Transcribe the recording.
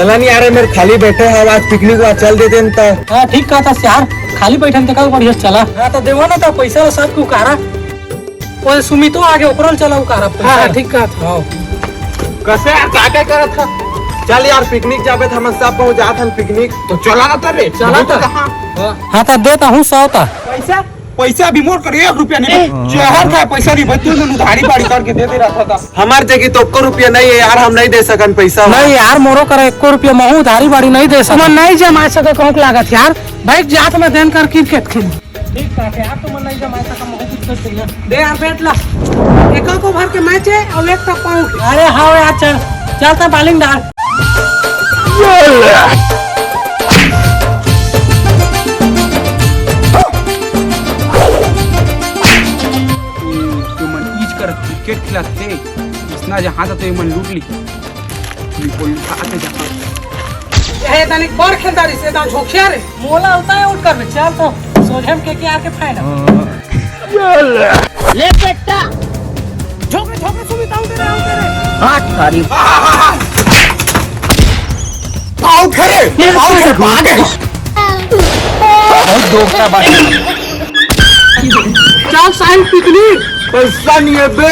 चला नहीं आ रहे मेरे खाली बैठे हैं आज पिकनिक वहाँ चल देते हैं तो। हाँ ठीक कहा था यार, खाली बैठे तो कल बढ़िया चला। हाँ तो देवो ना तो पैसा सब को उकारा, वो सुमितो आगे ओकरल चला उकारा। हाँ ठीक कहा था। कैसे यार क्या करा था? चल यार पिकनिक जाबे हम सब पहुंच जात हम पिकनिक तो चला ना तबे चला था। हाँ तो देता हूँ 100 ता पैसा पैसा भी मोड़ कर 1 रुपया नहीं जहर का पैसा नहीं बच्चों ने उधारी बाड़ी करके दे रहा था। हमार जगह तो 1 रुपया नहीं है यार, हम नहीं दे सकन पैसा। नहीं यार मोरो करे 1 रुपया महू उधारी बाड़ी नहीं दे सकता। नहीं जमा सके कहूँ लागत यार, भाई जात में देन कर क्रिकेट खेल। ठीक है यार, तुम नहीं जमा सका महू क्रिकेट दे यार, बैठ ला। एक को भर के मैच है और एक तक पाऊँ। अरे हाँ यार चल चलता बॉलिंग डाल। क्रिकेट खिलाते इतना जहाँ था तो ये मन लूट ली ये तनी पर खेलता रही से ता झोंकिया रे मोला होता है उठ कर चल तो सोझम के आके फाइनल ले बेटा झोंके झोंके सुमित आउट रे हाथ तारी आउट करे भागे बहुत दोगला बात। चल साइन पिकनिक पैसा नहीं है बे।